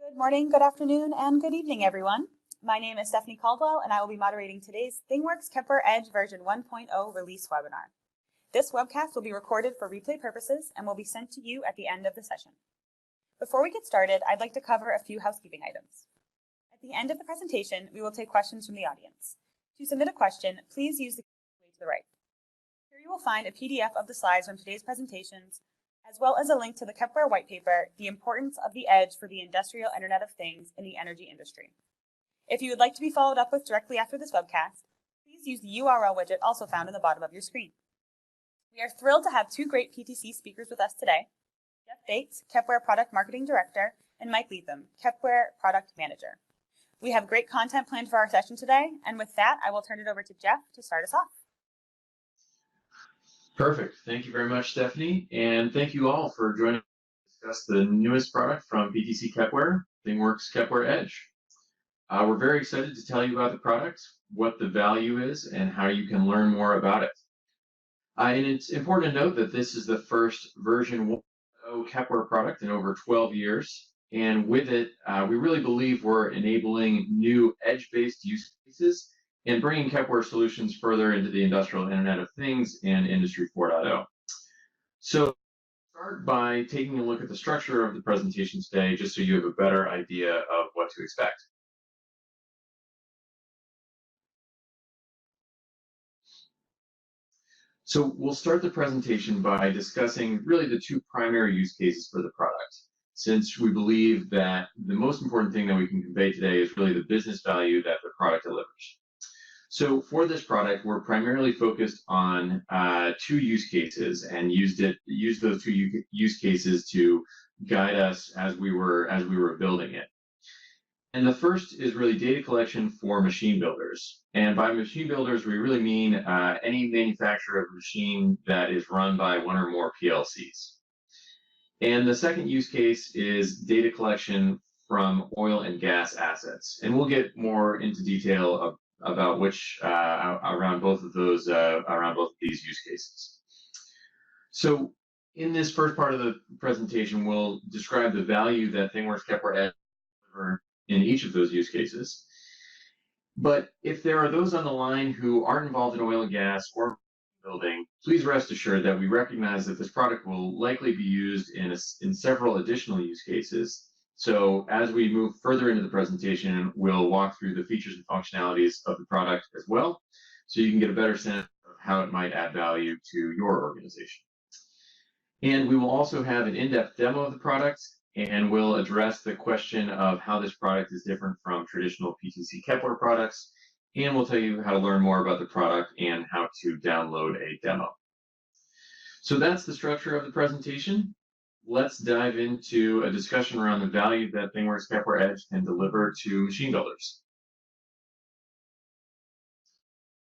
Good morning, good afternoon, and good evening, everyone. My name is Stephanie Caldwell, and I will be moderating today's ThingWorx Kepware Edge version 1.0 release webinar. This webcast will be recorded for replay purposes and will be sent to you at the end of the session. Before we get started, I'd like to cover a few housekeeping items. At the end of the presentation, we will take questions from the audience. To submit a question, please use the way to the right. Here you will find a PDF of the slides from today's presentations, as well as a link to the Kepware white paper, The Importance of the Edge for the Industrial Internet of Things in the Energy Industry. If you would like to be followed up with directly after this webcast, please use the URL widget also found in the bottom of your screen. We are thrilled to have two great PTC speakers with us today, Jeff Bates, Kepware Product Marketing Director, and Mike Leatham, Kepware Product Manager. We have great content planned for our session today, and with that, I will turn it over to Jeff to start us off. Perfect. Thank you very much, Stephanie. And thank you all for joining us to discuss the newest product from PTC Kepware, ThingWorx Kepware Edge. We're very excited to tell you about the product, what the value is, and how you can learn more about it. And it's important to note that this is the first version 1.0 Kepware product in over 12 years. And with it, we really believe we're enabling new edge-based use cases and bringing Kepware solutions further into the industrial Internet of Things and Industry 4.0. So start by taking a look at the structure of the presentation today, just so you have a better idea of what to expect. So we'll start the presentation by discussing really the two primary use cases for the product, since we believe that the most important thing that we can convey today is really the business value that the product delivers. So for this product, we're primarily focused on two use cases and used those two use cases to guide us as we were building it. And the first is really data collection for machine builders. And by machine builders, we really mean any manufacturer of a machine that is run by one or more PLCs. And the second use case is data collection from oil and gas assets. And we'll get more into detail about which around both of these use cases. So in this first part of the presentation, we'll describe the value that ThingWorx Kepware Edge delivers in each of those use cases. But if there are those on the line who aren't involved in oil and gas or building, please rest assured that we recognize that this product will likely be used in several additional use cases. So as we move further into the presentation, we'll walk through the features and functionalities of the product as well, so you can get a better sense of how it might add value to your organization. And we will also have an in-depth demo of the product, and we'll address the question of how this product is different from traditional PTC Kepware products, and we'll tell you how to learn more about the product and how to download a demo. So that's the structure of the presentation. Let's dive into a discussion around the value that ThingWorx Kepware Edge can deliver to machine builders.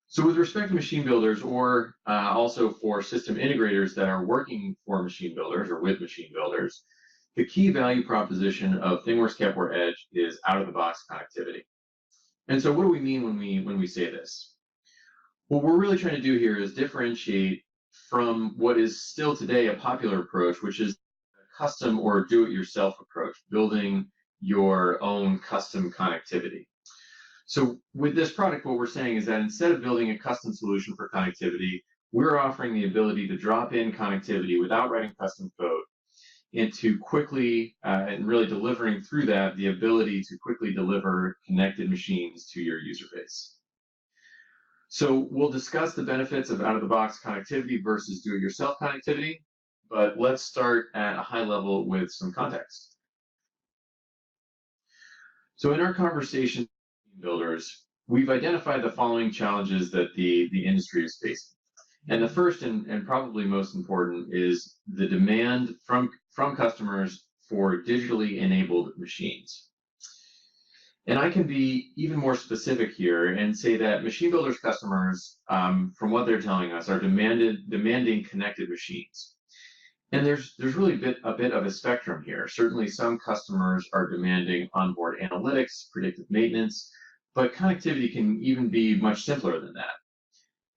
So with respect to machine builders, or also for system integrators that are working for machine builders or with machine builders, the key value proposition of ThingWorx Kepware Edge is out-of-the-box connectivity. And so what do we mean when we say this? What we're really trying to do here is differentiate from what is still today a popular approach, which is custom or do-it-yourself approach, building your own custom connectivity. So with this product, what we're saying is that instead of building a custom solution for connectivity, we're offering the ability to drop in connectivity without writing custom code, and to quickly, and really delivering through that, the ability to quickly deliver connected machines to your user base. So we'll discuss the benefits of out-of-the-box connectivity versus do-it-yourself connectivity. But let's start at a high level with some context. So in our conversation with builders, we've identified the following challenges that the industry is facing. And the first and probably most important is the demand from customers for digitally enabled machines. And I can be even more specific here and say that machine builders' customers, from what they're telling us, are demanding connected machines. And there's really a bit of a spectrum here. Certainly some customers are demanding onboard analytics, predictive maintenance, but connectivity can even be much simpler than that.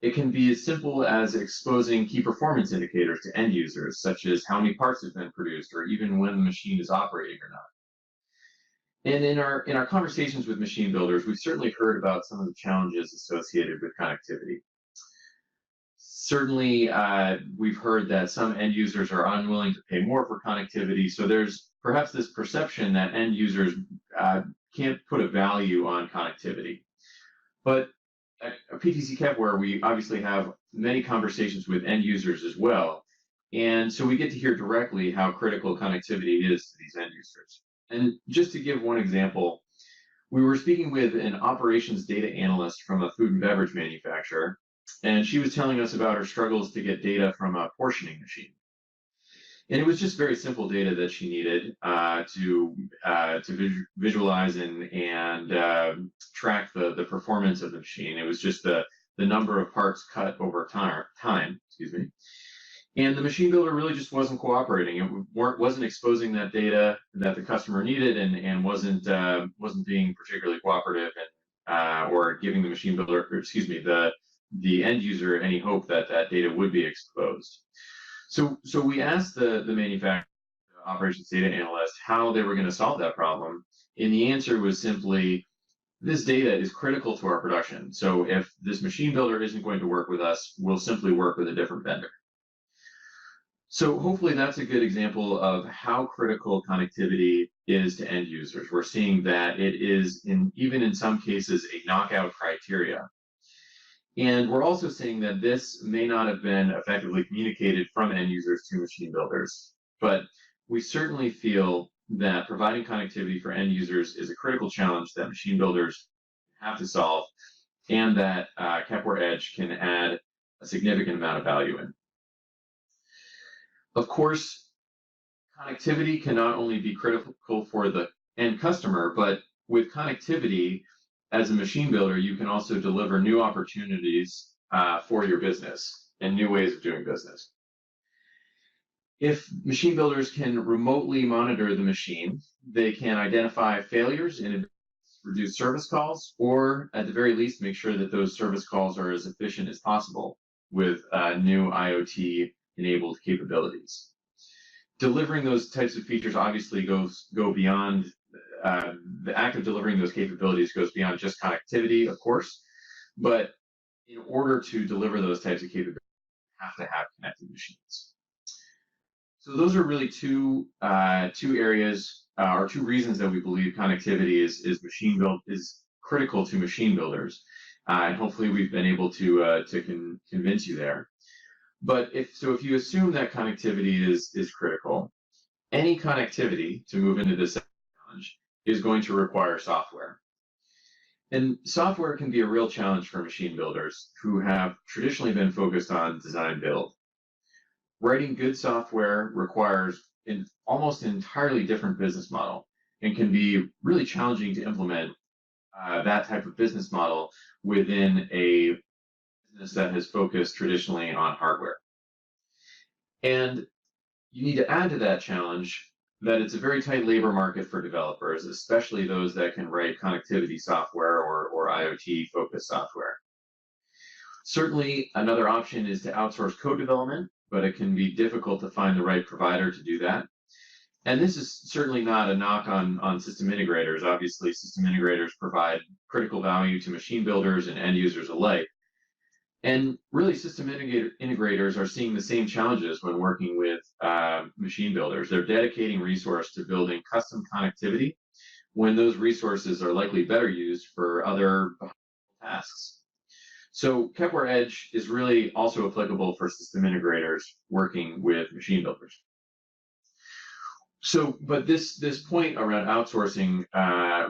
It can be as simple as exposing key performance indicators to end users, such as how many parts have been produced or even when the machine is operating or not. And in our conversations with machine builders, we've certainly heard about some of the challenges associated with connectivity. Certainly, we've heard that some end users are unwilling to pay more for connectivity. So there's perhaps this perception that end users can't put a value on connectivity. But at PTC Kepware, we obviously have many conversations with end users as well. And so we get to hear directly how critical connectivity is to these end users. And just to give one example, we were speaking with an operations data analyst from a food and beverage manufacturer, and she was telling us about her struggles to get data from a portioning machine. And it was just very simple data that she needed to visualize and track the performance of the machine. It was just the number of parts cut over time, excuse me. And the machine builder really just wasn't cooperating. It wasn't exposing that data that the customer needed, and wasn't being particularly cooperative, and or giving the machine builder, or excuse me, the end user any hope that that data would be exposed. So we asked the manufacturer operations data analyst how they were going to solve that problem, and the answer was simply, this data is critical to our production. So if this machine builder isn't going to work with us, we'll simply work with a different vendor. So hopefully that's a good example of how critical connectivity is to end users. We're seeing that it is, even in some cases, a knockout criteria. And we're also seeing that this may not have been effectively communicated from end users to machine builders. But we certainly feel that providing connectivity for end users is a critical challenge that machine builders have to solve, and that Kepware Edge can add a significant amount of value in. Of course, connectivity can not only be critical for the end customer, but with connectivity as a machine builder, you can also deliver new opportunities for your business and new ways of doing business. If machine builders can remotely monitor the machine, they can identify failures and reduce service calls, or at the very least, make sure that those service calls are as efficient as possible with new IoT-enabled capabilities. Delivering those types of features obviously go beyond, the act of delivering those capabilities goes beyond just connectivity, of course, but in order to deliver those types of capabilities, you have to have connected machines. So those are really two areas, or two reasons that we believe connectivity is critical to machine builders, and hopefully we've been able to convince you there. But if you assume that connectivity is critical, any connectivity, to move into this challenge, is going to require software. And software can be a real challenge for machine builders who have traditionally been focused on design build. Writing good software requires an almost entirely different business model, and can be really challenging to implement that type of business model within a business that has focused traditionally on hardware. And you need to add to that challenge that it's a very tight labor market for developers, especially those that can write connectivity software or IoT-focused software. Certainly, another option is to outsource code development, but it can be difficult to find the right provider to do that. And this is certainly not a knock on system integrators. Obviously, system integrators provide critical value to machine builders and end users alike. And really, system integrators are seeing the same challenges when working with machine builders. They're dedicating resource to building custom connectivity when those resources are likely better used for other tasks. So Kepware Edge is really also applicable for system integrators working with machine builders. So, but this point around outsourcing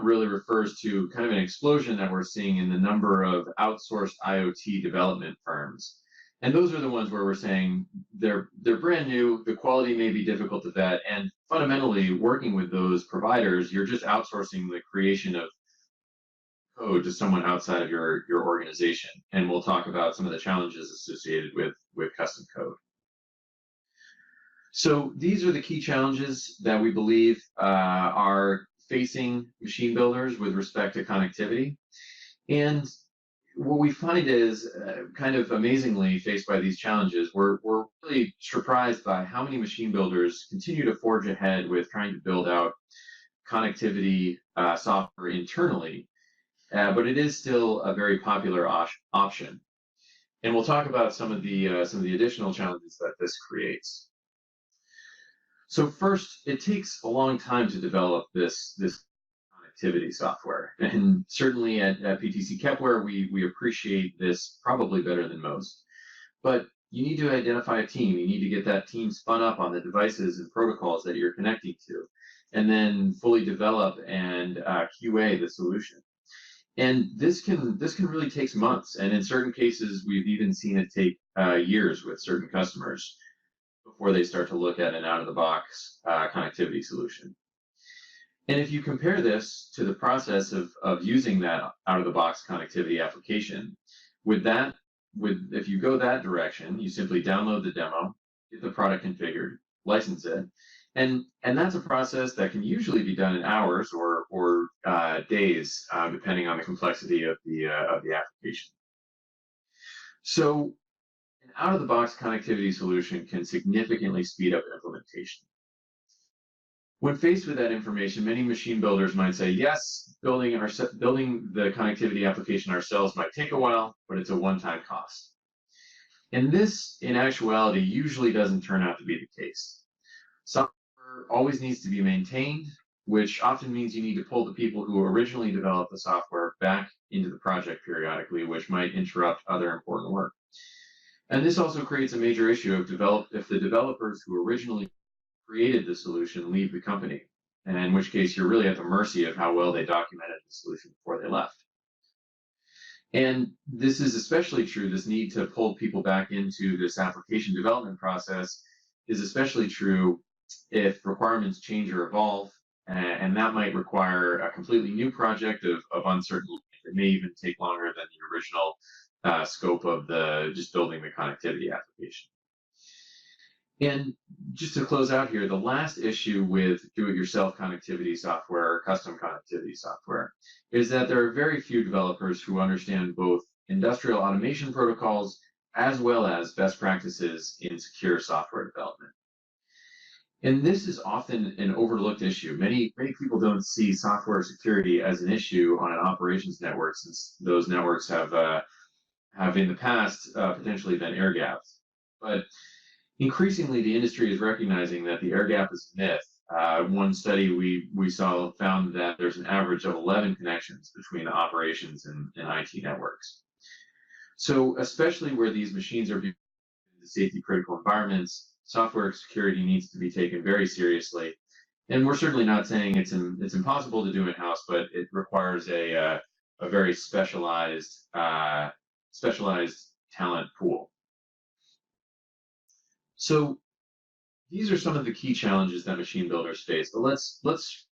really refers to kind of an explosion that we're seeing in the number of outsourced IoT development firms. And those are the ones where we're saying they're brand new, the quality may be difficult to vet, and fundamentally working with those providers, you're just outsourcing the creation of code to someone outside of your organization. And we'll talk about some of the challenges associated with custom code. So these are the key challenges that we believe are facing machine builders with respect to connectivity. And what we find is, kind of amazingly, faced by these challenges, we're really surprised by how many machine builders continue to forge ahead with trying to build out connectivity software internally, but it is still a very popular option. And we'll talk about some of the additional challenges that this creates. So first, it takes a long time to develop this connectivity software, and certainly at PTC Kepware, we appreciate this probably better than most. But you need to identify a team. You need to get that team spun up on the devices and protocols that you're connecting to, and then fully develop and QA the solution. And this can really take months, and in certain cases, we've even seen it take years with certain customers before they start to look at an out-of-the-box connectivity solution. And if you compare this to the process of using that out-of-the-box connectivity application, if you go that direction, you simply download the demo, get the product configured, license it, and that's a process that can usually be done in hours or days, depending on the complexity of the application. So an out-of-the-box connectivity solution can significantly speed up implementation. When faced with that information, many machine builders might say, yes, building the connectivity application ourselves might take a while, but it's a one-time cost. And this, in actuality, usually doesn't turn out to be the case. Software always needs to be maintained, which often means you need to pull the people who originally developed the software back into the project periodically, which might interrupt other important work. And this also creates a major issue if the developers who originally created the solution leave the company, and in which case you're really at the mercy of how well they documented the solution before they left. And this is especially true, this need to pull people back into this application development process is especially true if requirements change or evolve, and that might require a completely new project of uncertain length. It may even take longer than the original scope of just building the connectivity application. And just to close out here, the last issue with do-it-yourself connectivity software or custom connectivity software is that there are very few developers who understand both industrial automation protocols as well as best practices in secure software development. And this is often an overlooked issue. Many people don't see software security as an issue on an operations network, since those networks have in the past potentially been air gapped. But increasingly, the industry is recognizing that the air gap is a myth. One study we saw found that there's an average of 11 connections between the operations and IT networks. So especially where these machines are being in safety critical environments, software security needs to be taken very seriously. And we're certainly not saying it's impossible to do in-house, but it requires a very specialized talent pool. So these are some of the key challenges that machine builders face, but let's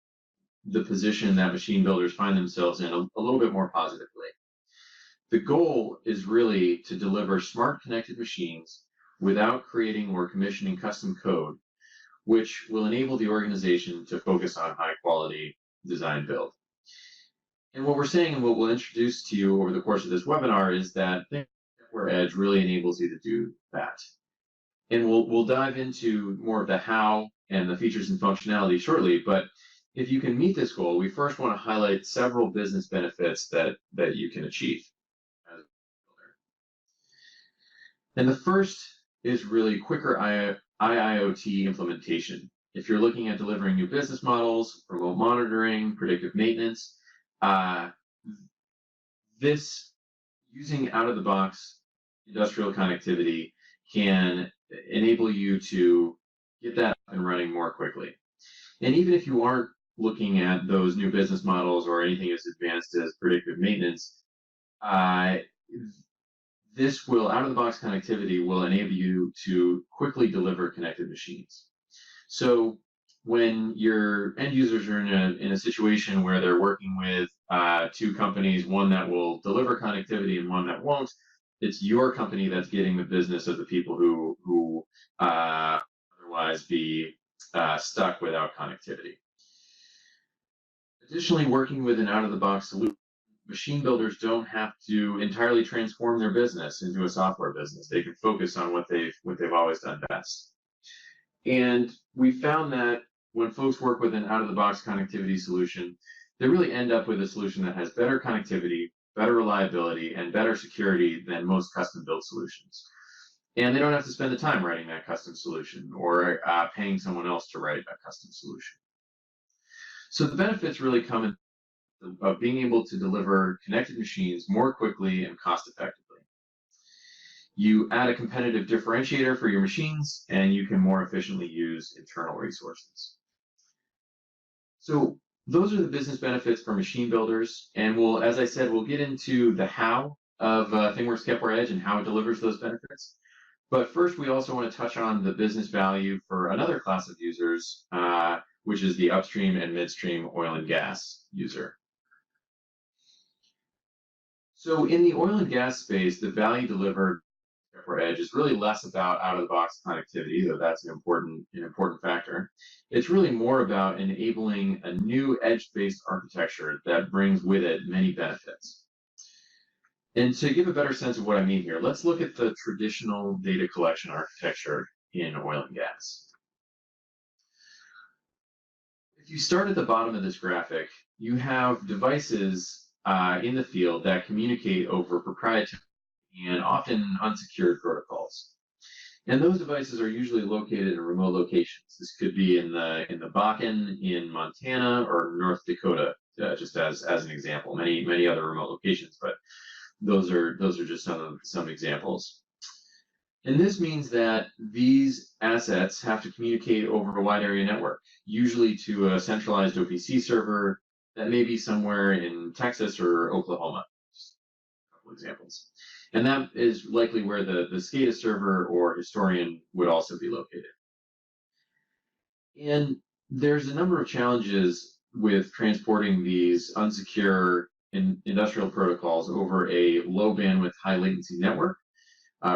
the position that machine builders find themselves in a little bit more positively. The goal is really to deliver smart connected machines without creating or commissioning custom code, which will enable the organization to focus on high quality design build. And what we're saying and what we'll introduce to you over the course of this webinar is that ThingWorx Edge really enables you to do that. And we'll dive into more of the how and the features and functionality shortly, but if you can meet this goal, we first want to highlight several business benefits that you can achieve as a builder. And the first is really quicker IIoT implementation. If you're looking at delivering new business models, remote monitoring, predictive maintenance, this using out-of-the-box industrial connectivity can enable you to get that up and running more quickly. And even if you aren't looking at those new business models or anything as advanced as predictive maintenance, this out-of-the-box connectivity will enable you to quickly deliver connected machines. So when your end users are in a situation where they're working with two companies, one that will deliver connectivity and one that won't, it's your company that's getting the business of the people who otherwise be stuck without connectivity. Additionally, working with an out-of-the-box solution, machine builders don't have to entirely transform their business into a software business. They can focus on what they've always done best. And we found that when folks work with an out-of-the-box connectivity solution, they really end up with a solution that has better connectivity, better reliability, and better security than most custom-built solutions. And they don't have to spend the time writing that custom solution or paying someone else to write a custom solution. So the benefits really come in of being able to deliver connected machines more quickly and cost effectively. You add a competitive differentiator for your machines, and you can more efficiently use internal resources. So those are the business benefits for machine builders, and as I said, we'll get into the how of ThingWorx Kepware Edge and how it delivers those benefits. But first, we also want to touch on the business value for another class of users, which is the upstream and midstream oil and gas user. So in the oil and gas space, the value delivered for Edge is really less about out-of-the-box connectivity, though that's an important factor. It's really more about enabling a new edge-based architecture that brings with it many benefits. And to give a better sense of what I mean here, let's look at the traditional data collection architecture in oil and gas. If you start at the bottom of this graphic, you have devices in the field that communicate over proprietary and often unsecured protocols. And those devices are usually located in remote locations. This could be in the Bakken, in Montana, or North Dakota, just as an example. Many other remote locations, but those are just some examples. And this means that these assets have to communicate over a wide area network, usually to a centralized OPC server that may be somewhere in Texas or Oklahoma. Just a couple examples. And that is likely where the SCADA server or historian would also be located. And there's a number of challenges with transporting these unsecure industrial protocols over a low bandwidth, high latency network,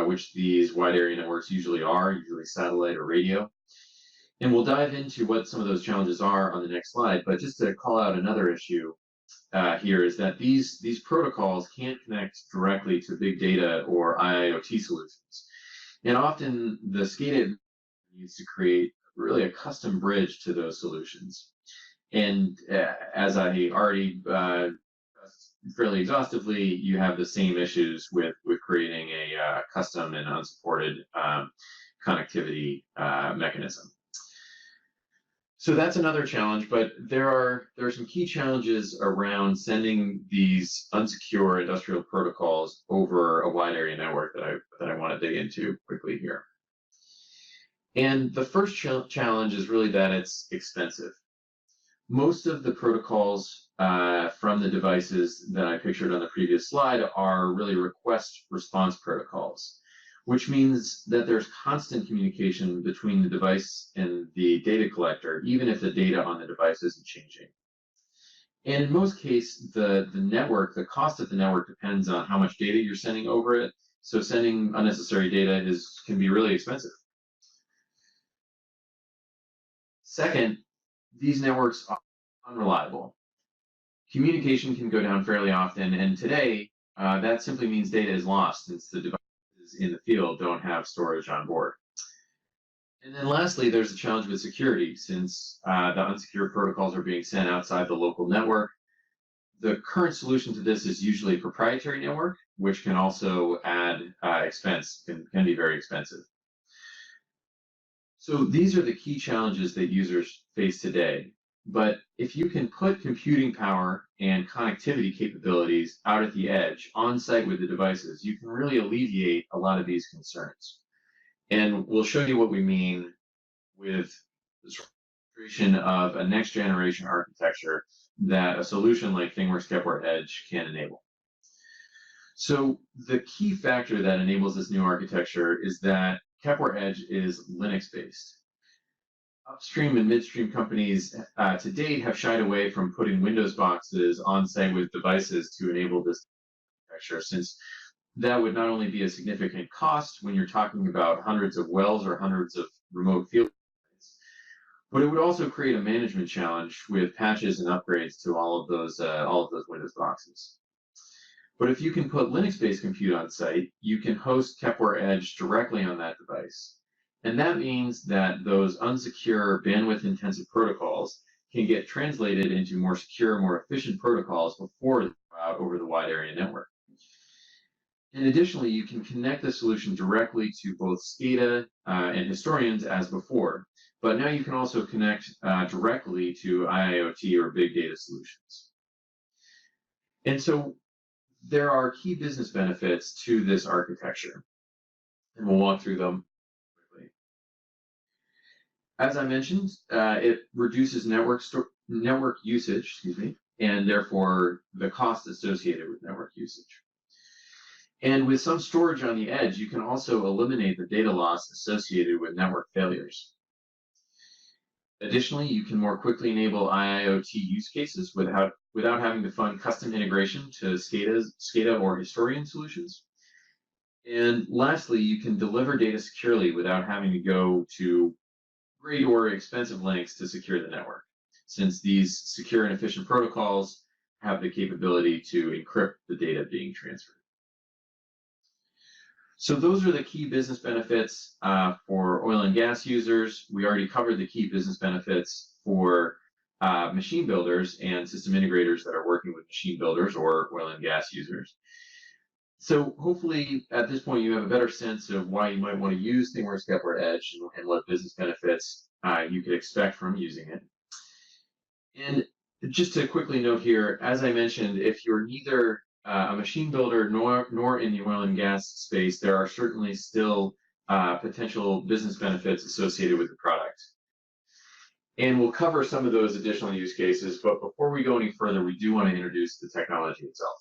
which these wide area networks usually are, usually satellite or radio. And we'll dive into what some of those challenges are on the next slide. But just to call out another issue here is that these protocols can't connect directly to big data or IIoT solutions. And often the SCADA needs to create really a custom bridge to those solutions. And as I already fairly exhaustively, you have the same issues with creating a custom and unsupported connectivity mechanism. So that's another challenge, but there are some key challenges around sending these unsecure industrial protocols over a wide area network that I want to dig into quickly here. And the first challenge is really that it's expensive. Most of the protocols from the devices that I pictured on the previous slide are really request response protocols, which means that there's constant communication between the device and the data collector, even if the data on the device isn't changing. And in most cases, the cost of the network depends on how much data you're sending over it. So sending unnecessary data can be really expensive. Second, these networks are unreliable. Communication can go down fairly often, and today, that simply means data is lost since the devices in the field don't have storage on board. And then lastly, there's a challenge with security. Since the unsecured protocols are being sent outside the local network, the current solution to this is usually a proprietary network, which can also add expense, can be very expensive. So these are the key challenges that users face today. But if you can put computing power and connectivity capabilities out at the edge, on site with the devices, you can really alleviate a lot of these concerns. And we'll show you what we mean with the creation of a next generation architecture that a solution like ThingWorx Kepware Edge can enable. So the key factor that enables this new architecture is that Kepware Edge is Linux-based. Upstream and midstream companies to date have shied away from putting Windows boxes on site with devices to enable this architecture, since that would not only be a significant cost when you're talking about hundreds of wells or hundreds of remote field, but it would also create a management challenge with patches and upgrades to all of those Windows boxes. But if you can put Linux-based compute on site, you can host Kepware Edge directly on that device. And that means that those unsecure, bandwidth-intensive protocols can get translated into more secure, more efficient protocols before they go out over the wide area network. And additionally, you can connect the solution directly to both SCADA and historians as before, but now you can also connect directly to IIoT or big data solutions. And so there are key business benefits to this architecture, and we'll walk through them quickly. As I mentioned, it reduces network usage, and therefore the cost associated with network usage. And with some storage on the edge, you can also eliminate the data loss associated with network failures. Additionally, you can more quickly enable IIoT use cases without having to fund custom integration to SCADA or historian solutions. And lastly, you can deliver data securely without having to go to great or expensive lengths to secure the network, since these secure and efficient protocols have the capability to encrypt the data being transferred. So those are the key business benefits for oil and gas users. We already covered the key business benefits for machine builders and system integrators that are working with machine builders or oil and gas users. So hopefully at this point you have a better sense of why you might want to use ThingWorx Kepware Edge and what business benefits you could expect from using it. And just to quickly note here, as I mentioned, if you're neither a machine builder nor in the oil and gas space, there are certainly still potential business benefits associated with the product. And we'll cover some of those additional use cases, but before we go any further, we do want to introduce the technology itself.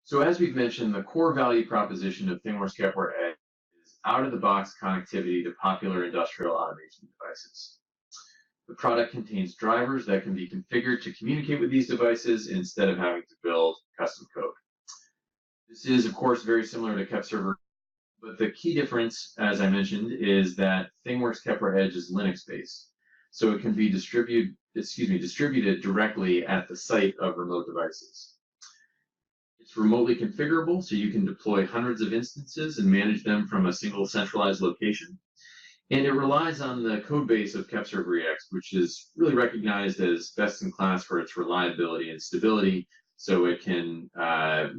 So as we've mentioned, the core value proposition of ThingWorx Kepware Edge is out-of-the-box connectivity to popular industrial automation devices. The product contains drivers that can be configured to communicate with these devices instead of having to build custom code. This is, of course, very similar to KEPSERVEREX, but the key difference, as I mentioned, is that ThingWorx Kepware Edge is Linux-based, so it can be distributed directly at the site of remote devices. It's remotely configurable, so you can deploy hundreds of instances and manage them from a single centralized location. And it relies on the code base of KEPSERVEREX, which is really recognized as best in class for its reliability and stability, so it can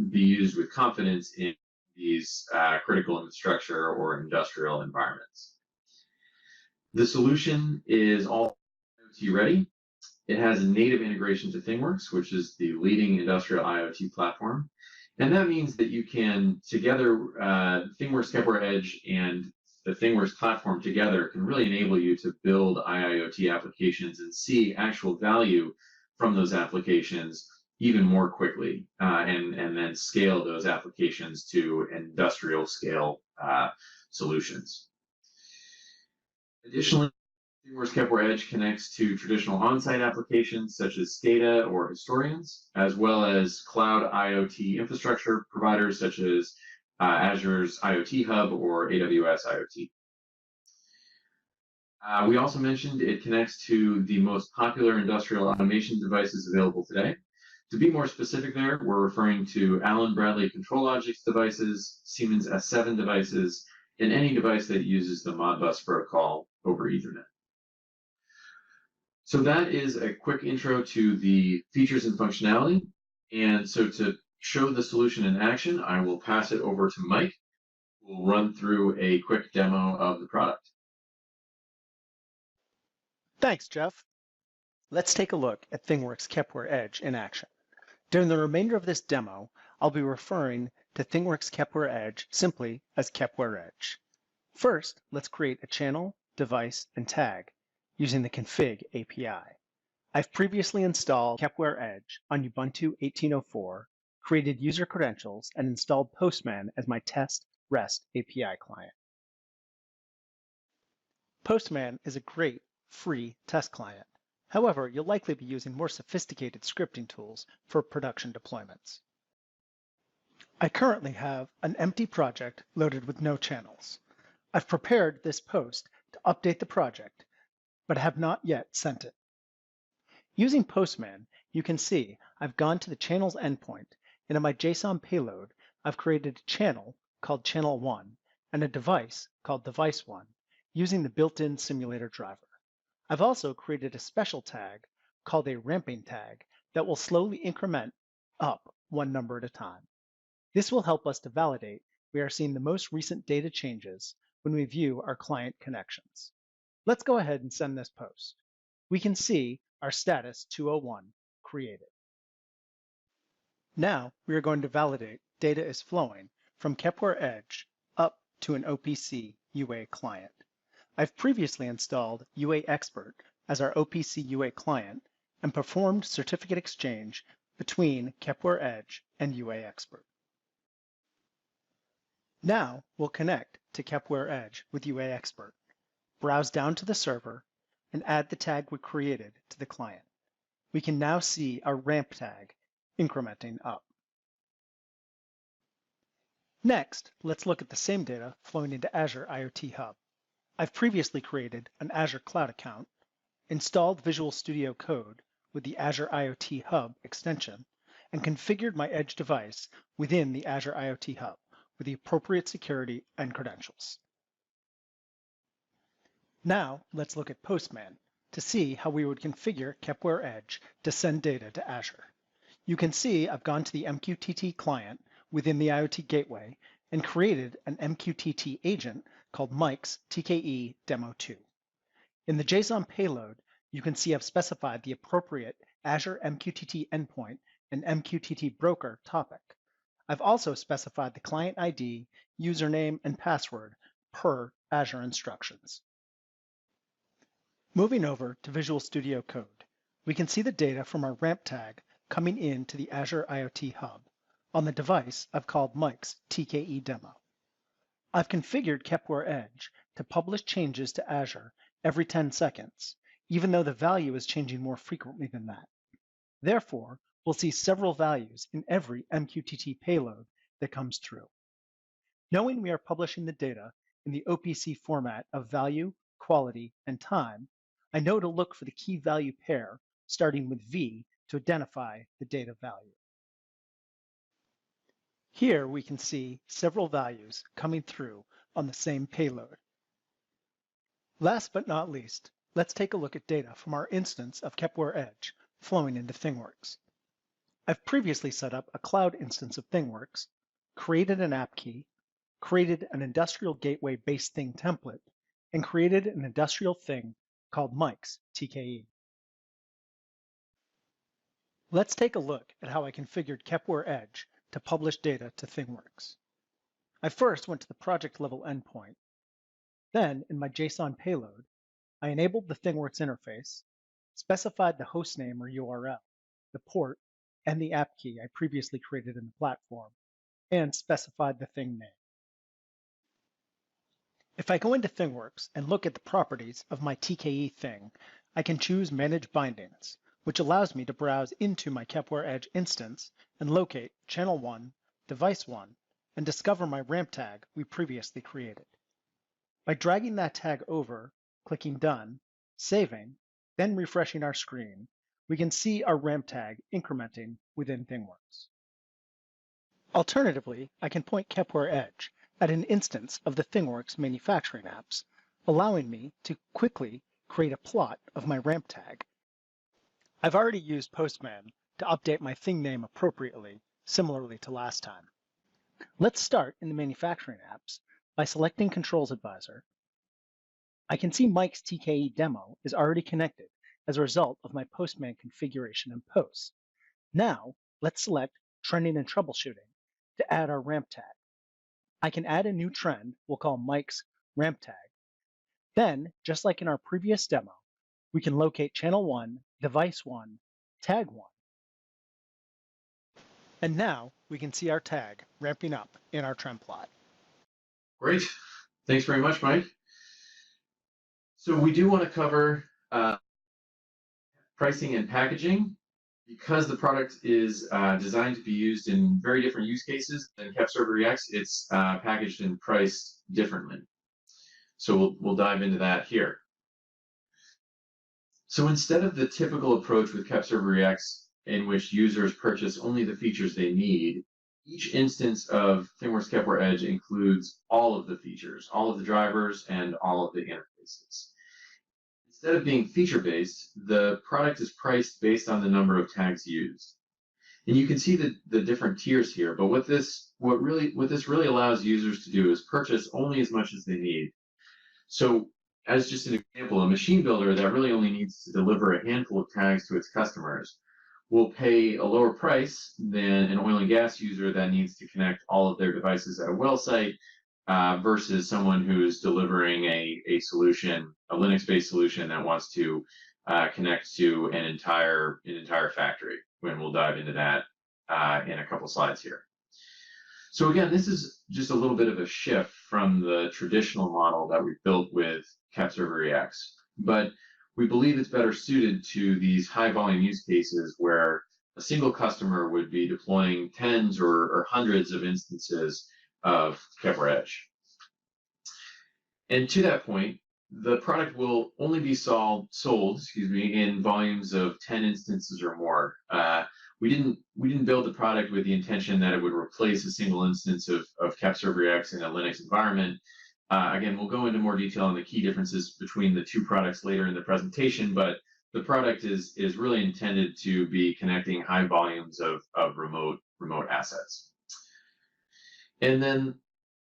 be used with confidence in these critical infrastructure or industrial environments. The solution is all IoT ready. It has a native integration to ThingWorx, which is the leading industrial IoT platform. And that means that you can together, ThingWorx Kepware Edge and the ThingWorx platform together can really enable you to build IoT applications and see actual value from those applications even more quickly, and then scale those applications to industrial scale solutions. Additionally, ThingWorx Kepware Edge connects to traditional on-site applications such as SCADA or historians, as well as cloud IoT infrastructure providers such as Azure's IoT Hub or AWS IoT. We also mentioned it connects to the most popular industrial automation devices available today. To be more specific there, we're referring to Allen Bradley ControlLogix devices, Siemens S7 devices, and any device that uses the Modbus protocol over Ethernet. So that is a quick intro to the features and functionality. And so to show the solution in action, I will pass it over to Mike, who will run through a quick demo of the product. Thanks, Jeff. Let's take a look at ThingWorx Kepware Edge in action. During the remainder of this demo, I'll be referring to ThingWorx Kepware Edge simply as Kepware Edge. First, let's create a channel, device, and tag using the config API. I've previously installed Kepware Edge on Ubuntu 18.04, created user credentials, and installed Postman as my test REST API client. Postman is a great free test client. However, you'll likely be using more sophisticated scripting tools for production deployments. I currently have an empty project loaded with no channels. I've prepared this post to update the project, but have not yet sent it. Using Postman, you can see I've gone to the channels endpoint, and in my JSON payload, I've created a channel called Channel 1 and a device called Device 1 using the built-in simulator driver. I've also created a special tag called a ramping tag that will slowly increment up one number at a time. This will help us to validate we are seeing the most recent data changes when we view our client connections. Let's go ahead and send this post. We can see our status 201 created. Now we are going to validate data is flowing from Kepware Edge up to an OPC UA client. I've previously installed UA Expert as our OPC UA client and performed certificate exchange between Kepware Edge and UA Expert. Now we'll connect to Kepware Edge with UA Expert, browse down to the server, and add the tag we created to the client. We can now see our ramp tag incrementing up. Next, let's look at the same data flowing into Azure IoT Hub. I've previously created an Azure Cloud account, installed Visual Studio Code with the Azure IoT Hub extension, and configured my Edge device within the Azure IoT Hub with the appropriate security and credentials. Now, let's look at Postman to see how we would configure Kepware Edge to send data to Azure. You can see I've gone to the MQTT client within the IoT Gateway and created an MQTT agent called Mike's TKE Demo 2. In the JSON payload, you can see I've specified the appropriate Azure MQTT endpoint and MQTT broker topic. I've also specified the client ID, username, and password per Azure instructions. Moving over to Visual Studio Code, we can see the data from our ramp tag coming into the Azure IoT Hub on the device I've called Mike's TKE Demo. I've configured Kepware Edge to publish changes to Azure every 10 seconds, even though the value is changing more frequently than that. Therefore, we'll see several values in every MQTT payload that comes through. Knowing we are publishing the data in the OPC format of value, quality, and time, I know to look for the key value pair starting with V to identify the data value. Here we can see several values coming through on the same payload. Last but not least, let's take a look at data from our instance of Kepware Edge flowing into ThingWorx. I've previously set up a cloud instance of ThingWorx, created an app key, created an industrial gateway-based thing template, and created an industrial thing called Mike's TKE. Let's take a look at how I configured Kepware Edge to publish data to ThingWorx. I first went to the project level endpoint. Then, in my JSON payload, I enabled the ThingWorx interface, specified the hostname or URL, the port, and the app key I previously created in the platform, and specified the thing name. If I go into ThingWorx and look at the properties of my TKE thing, I can choose Manage Bindings, which allows me to browse into my Kepware Edge instance and locate Channel 1, Device 1, and discover my ramp tag we previously created. By dragging that tag over, clicking Done, saving, then refreshing our screen, we can see our ramp tag incrementing within ThingWorx. Alternatively, I can point Kepware Edge at an instance of the ThingWorx manufacturing apps, allowing me to quickly create a plot of my ramp tag. I've already used Postman to update my thing name appropriately, similarly to last time. Let's start in the manufacturing apps by selecting Controls Advisor. I can see Mike's TKE demo is already connected as a result of my Postman configuration and posts. Now, let's select Trending and Troubleshooting to add our ramp tag. I can add a new trend we'll call Mike's ramp tag. Then, just like in our previous demo, we can locate Channel 1, Device 1, Tag 1. And now we can see our tag ramping up in our trend plot. Great. Thanks very much, Mike. So we do want to cover pricing and packaging. Because the product is designed to be used in very different use cases than KEPSERVEREX, it's packaged and priced differently. So we'll dive into that here. So instead of the typical approach with KEPSERVEREX in which users purchase only the features they need, Each instance of ThingWorx Kepware Edge includes all of the features, all of the drivers, and all of the interfaces. Instead of being feature-based, the product is priced based on the number of tags used. And you can see the different tiers here, but what this really allows users to do is purchase only as much as they need. So as just an example, a machine builder that really only needs to deliver a handful of tags to its customers will pay a lower price than an oil and gas user that needs to connect all of their devices at a well site versus someone who's delivering a solution, a Linux-based solution that wants to connect to an entire factory. And we'll dive into that in a couple slides here. So again, this is just a little bit of a shift from the traditional model that we've built with KEPSERVEREX, but we believe it's better suited to these high volume use cases where a single customer would be deploying tens or hundreds of instances of Kepware Edge. And to that point, the product will only be sold in volumes of 10 instances or more. We didn't build the product with the intention that it would replace a single instance of KEPSERVEREX in a Linux environment. Again, we'll go into more detail on the key differences between the two products later in the presentation, but the product is really intended to be connecting high volumes of remote assets. And then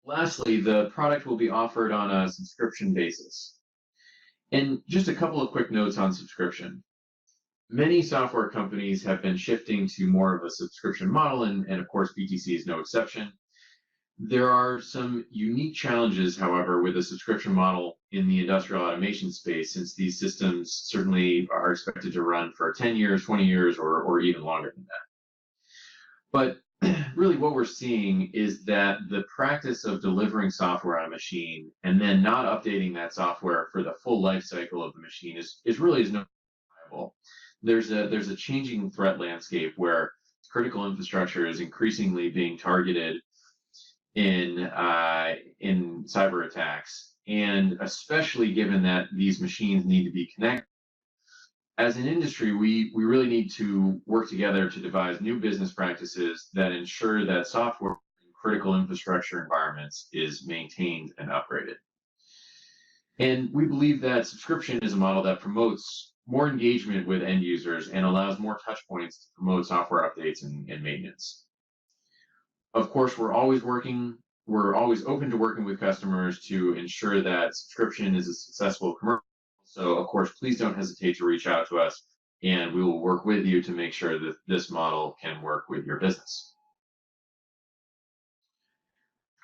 lastly, the product will be offered on a subscription basis. And just a couple of quick notes on subscription. Many software companies have been shifting to more of a subscription model, and of course, PTC is no exception. There are some unique challenges, however, with a subscription model in the industrial automation space, since these systems certainly are expected to run for 10 years, 20 years, or even longer than that. But really what we're seeing is that the practice of delivering software on a machine and then not updating that software for the full life cycle of the machine is not viable. There's a changing threat landscape where critical infrastructure is increasingly being targeted in cyber attacks, and especially given that these machines need to be connected. As an industry, we really need to work together to devise new business practices that ensure that software in critical infrastructure environments is maintained and upgraded. And we believe that subscription is a model that promotes more engagement with end users and allows more touch points to promote software updates and maintenance. Of course, we're always open to working with customers to ensure that subscription is a successful commercial. So, of course, please don't hesitate to reach out to us, and we will work with you to make sure that this model can work with your business.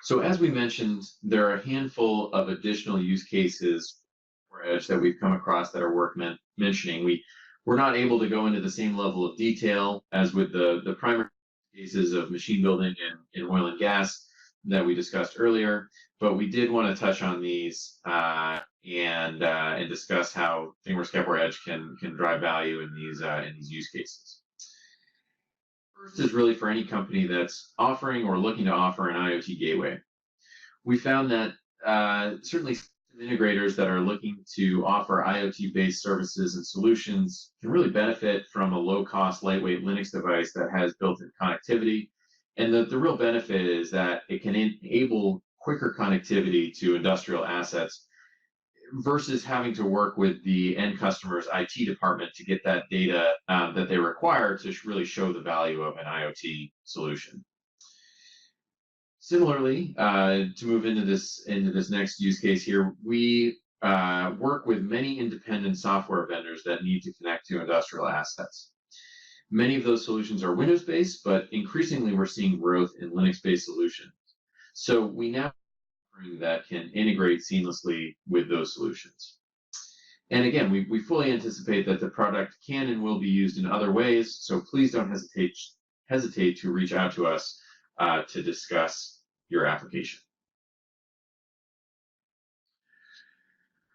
So, as we mentioned, there are a handful of additional use cases for Edge that we've come across that are worth mentioning. We're not able to go into the same level of detail as with the primary cases of machine building in oil and gas that we discussed earlier, but we did want to touch on these and discuss how ThingWorx Kepware Edge can drive value in these use cases. First is really for any company that's offering or looking to offer an IoT gateway. We found that certainly integrators that are looking to offer IoT-based services and solutions can really benefit from a low-cost, lightweight Linux device that has built-in connectivity. And the real benefit is that it can enable quicker connectivity to industrial assets versus having to work with the end customer's IT department to get that data that they require to really show the value of an IoT solution. Similarly, to move into this next use case here, we work with many independent software vendors that need to connect to industrial assets. Many of those solutions are Windows-based, but increasingly we're seeing growth in Linux-based solutions. So we now have an offering that can integrate seamlessly with those solutions. And again, we fully anticipate that the product can and will be used in other ways, so please don't hesitate to reach out to us to discuss your application.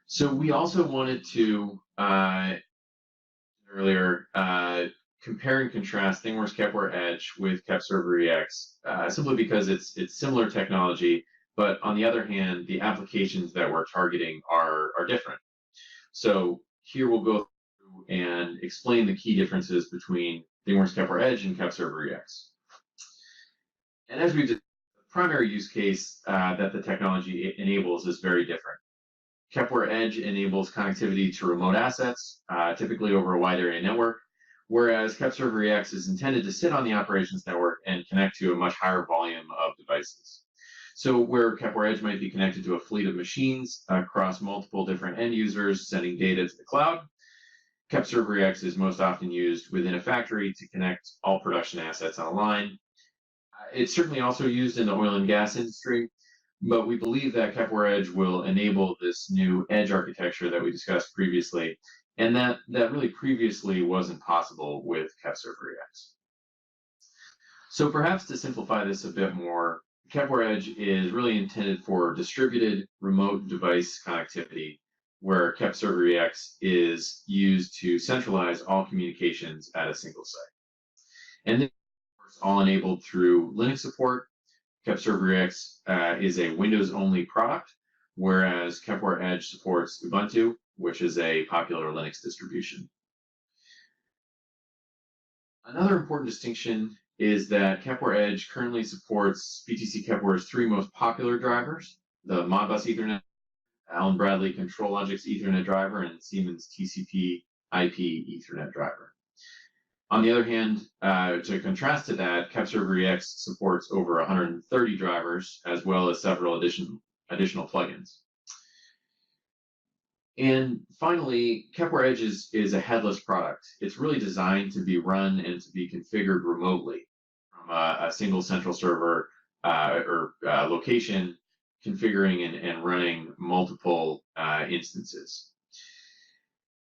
So we also wanted to earlier compare and contrast ThingWorx Kepware Edge with KEPSERVEREX simply because it's similar technology, but on the other hand, the applications that we're targeting are different. So here we'll go through and explain the key differences between ThingWorx Kepware Edge and KEPSERVEREX. And as we did, the primary use case that the technology enables is very different. Kepware Edge enables connectivity to remote assets, typically over a wide area network, whereas KEPSERVEREX is intended to sit on the operations network and connect to a much higher volume of devices. So where Kepware Edge might be connected to a fleet of machines across multiple different end users sending data to the cloud, KEPSERVEREX is most often used within a factory to connect all production assets on a line. It's certainly also used in the oil and gas industry, but we believe that Kepware Edge will enable this new edge architecture that we discussed previously, and that really previously wasn't possible with KEPSERVEREX. So perhaps to simplify this a bit more, Kepware Edge is really intended for distributed remote device connectivity, where KEPSERVEREX is used to centralize all communications at a single site. And this is all enabled through Linux support. KEPSERVEREX is a Windows-only product, whereas Kepware Edge supports Ubuntu, which is a popular Linux distribution. Another important distinction is that Kepware Edge currently supports PTC Kepware's three most popular drivers: the Modbus Ethernet, Allen Bradley ControlLogix Ethernet driver, and Siemens TCP IP Ethernet driver. On the other hand, to contrast to that, KEPSERVEREX supports over 130 drivers, as well as several additional plugins. And finally, Kepware Edge is a headless product. It's really designed to be run and to be configured remotely from a single central server or location, configuring and running multiple instances.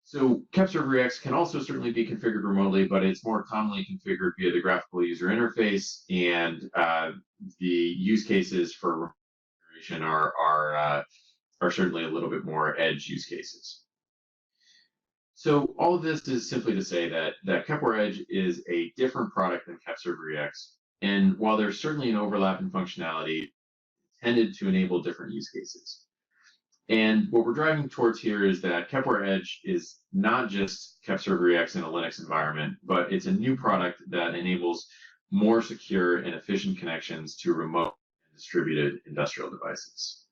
So KEPSERVEREX can also certainly be configured remotely, but it's more commonly configured via the graphical user interface, and the use cases for configuration are certainly a little bit more edge use cases. So all of this is simply to say that Kepware Edge is a different product than KEPSERVEREX, and while there's certainly an overlap in functionality, intended to enable different use cases. And what we're driving towards here is that Kepware Edge is not just KEPSERVEREX in a Linux environment, but it's a new product that enables more secure and efficient connections to remote and distributed industrial devices.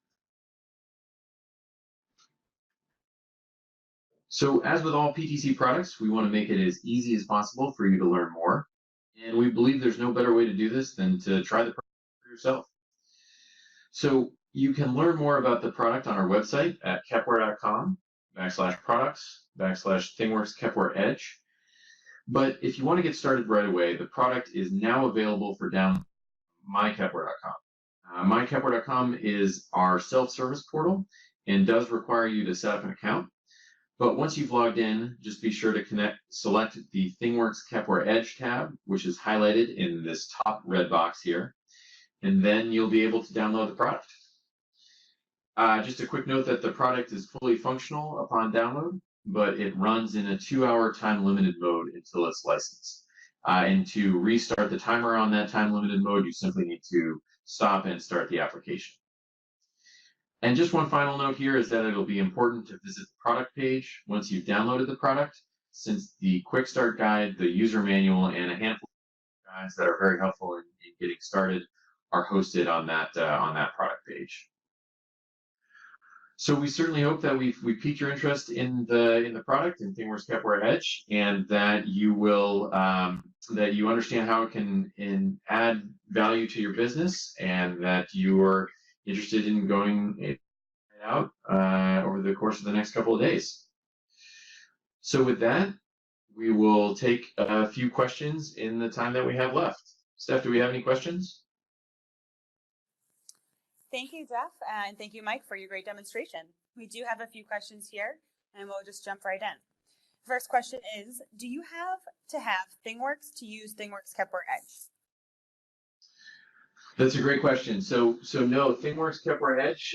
So as with all PTC products, we want to make it as easy as possible for you to learn more. And we believe there's no better way to do this than to try the product for yourself. So you can learn more about the product on our website at kepware.com/products/ThingWorx Kepware Edge. But if you want to get started right away, the product is now available for download on mykepware.com. Mykepware.com is our self-service portal and does require you to set up an account. But once you've logged in, just be sure to select the ThingWorx Kepware Edge tab, which is highlighted in this top red box here, and then you'll be able to download the product. Just a quick note that the product is fully functional upon download, but it runs in a 2-hour time-limited mode until it's licensed. And to restart the timer on that time-limited mode, you simply need to stop and start the application. And just one final note here is that it'll be important to visit the product page once you've downloaded the product, since the quick start guide, the user manual, and a handful of guides that are very helpful in getting started are hosted on that product page. So we certainly hope that we've piqued your interest in the product in ThingWorx Kepware Edge, and that you will that you understand how it can add value to your business, and that you are interested in going it out over the course of the next couple of days. So with that, we will take a few questions in the time that we have left. Steph, do we have any questions? Thank you, Jeff, and thank you, Mike, for your great demonstration. We do have a few questions here, and we'll just jump right in. First question is, do you have to have ThingWorx to use ThingWorx Kepware Edge? That's a great question. So no, ThingWorx Kepware Edge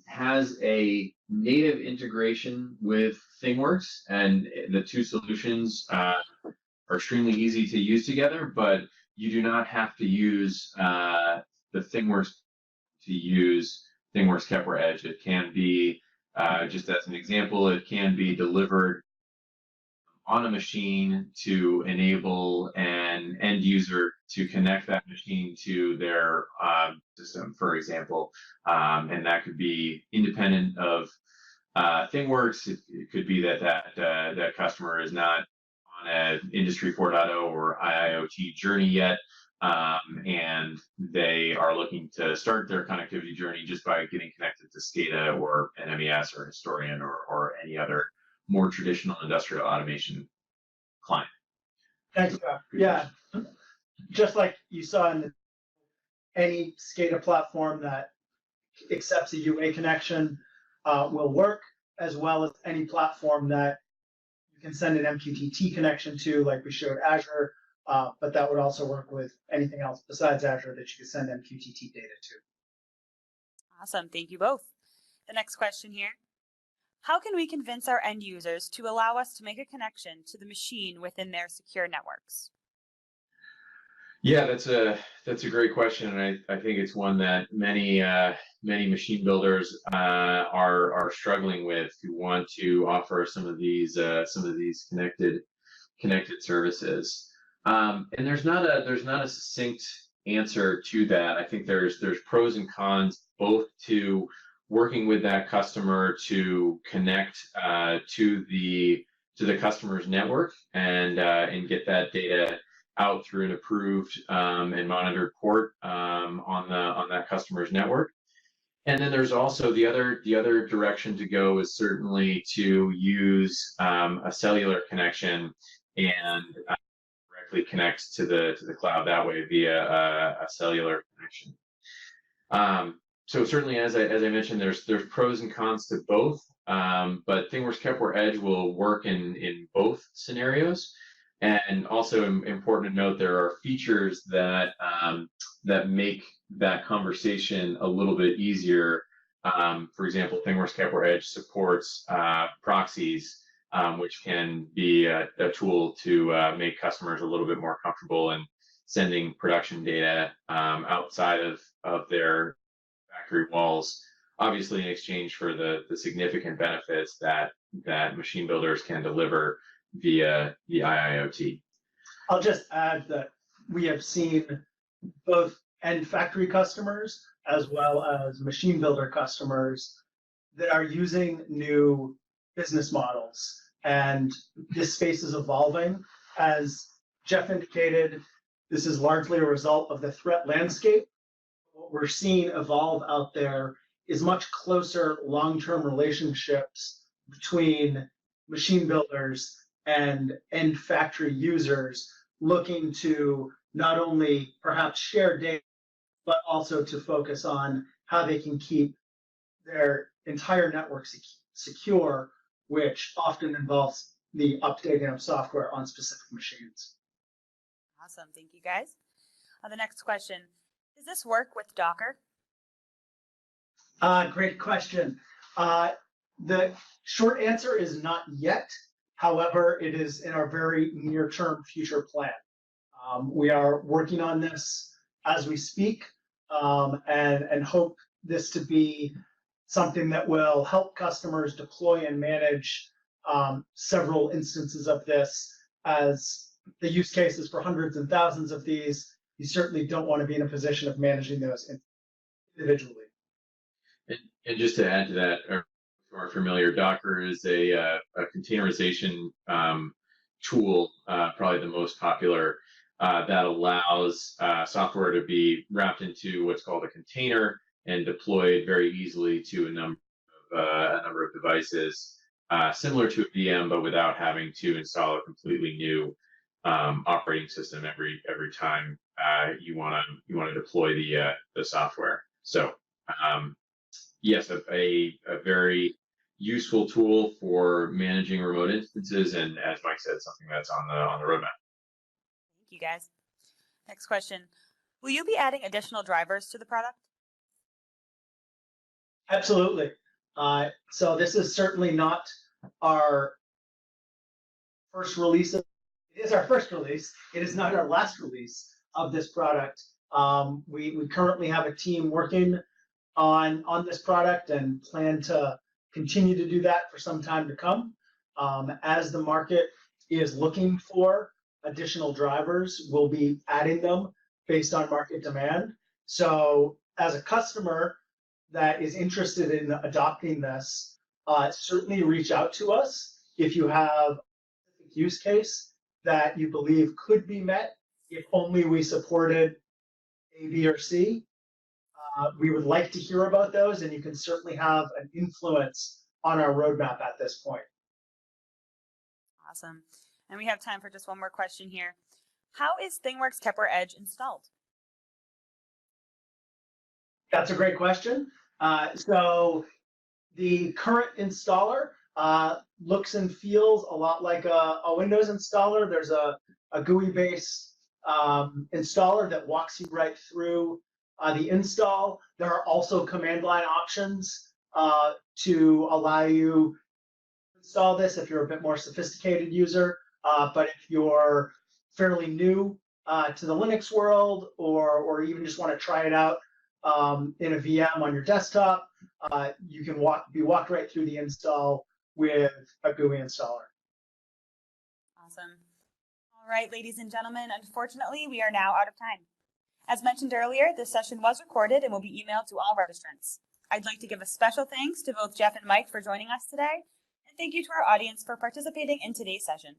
has a native integration with ThingWorx, and the two solutions are extremely easy to use together, but you do not have to use the ThingWorx to use ThingWorx Kepware Edge. It can be, just as an example, it can be delivered on a machine to enable an end user to connect that machine to their system, for example. And that could be independent of ThingWorx. It could be that customer is not on an Industry 4.0 or IIoT journey yet, and they are looking to start their connectivity journey just by getting connected to SCADA or an MES or Historian or any other more traditional industrial automation client. Thanks, Jeff. Yeah, just like you saw in any SCADA platform that accepts a UA connection will work, as well as any platform that you can send an MQTT connection to, like we showed Azure, but that would also work with anything else besides Azure that you could send MQTT data to. Awesome, thank you both. The next question here. How can we convince our end users to allow us to make a connection to the machine within their secure networks? Yeah, that's a great question, and I think it's one that many machine builders are struggling with, who want to offer some of these connected services. And there's not a succinct answer to that. I think there's pros and cons both to working with that customer to connect to the customer's network and get that data out through an approved and monitored port on that customer's network. And then there's also the other direction to go is certainly to use a cellular connection and directly connect to the cloud that way via a cellular connection. So certainly, as I mentioned, there's pros and cons to both, but ThingWorx Kepware Edge will work in both scenarios. And also important to note, there are features that make that conversation a little bit easier. For example, ThingWorx Kepware Edge supports proxies, which can be a tool to make customers a little bit more comfortable in sending production data outside of their factory walls, obviously in exchange for the significant benefits that machine builders can deliver via the IIoT. I'll just add that we have seen both end factory customers as well as machine builder customers that are using new business models. And this space is evolving. As Jeff indicated, this is largely a result of the threat landscape. What we're seeing evolve out there is much closer long-term relationships between machine builders and end factory users looking to not only perhaps share data, but also to focus on how they can keep their entire network secure, which often involves the updating of software on specific machines. Awesome, thank you guys. The next question, does this work with Docker? Great question. The short answer is not yet. However, it is in our very near-term future plan. We are working on this as we speak, and hope this to be something that will help customers deploy and manage several instances of this. As the use cases for hundreds and thousands of these, you certainly don't want to be in a position of managing those individually. And just to add to that, who are familiar, Docker is a containerization tool, probably the most popular, that allows software to be wrapped into what's called a container and deployed very easily to a number of devices, similar to a VM, but without having to install a completely new operating system every time you want to deploy the software. So yes, a very useful tool for managing remote instances, and as Mike said, something that's on the roadmap. Thank you guys. Next question, will you be adding additional drivers to the product? Absolutely. So this is certainly not our first release. It is our first release. It is not our last release of this product. We currently have a team working on this product and plan to continue to do that for some time to come. As the market is looking for additional drivers, we'll be adding them based on market demand. So as a customer that is interested in adopting this, certainly reach out to us if you have a use case that you believe could be met if only we supported A, B, or C. We would like to hear about those, and you can certainly have an influence on our roadmap at this point. Awesome. And we have time for just one more question here. How is ThingWorx Kepware Edge installed? That's a great question. So the current installer looks and feels a lot like a Windows installer. There's a GUI-based installer that walks you right through the install. There are also command line options to allow you to install this if you're a bit more sophisticated user. But if you're fairly new to the Linux world, or even just want to try it out in a VM on your desktop, you can be walked right through the install with a GUI installer. Awesome. All right, ladies and gentlemen, unfortunately, we are now out of time. As mentioned earlier, this session was recorded and will be emailed to all registrants. I'd like to give a special thanks to both Jeff and Mike for joining us today, and thank you to our audience for participating in today's session.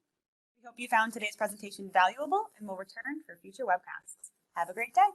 We hope you found today's presentation valuable and will return for future webcasts. Have a great day.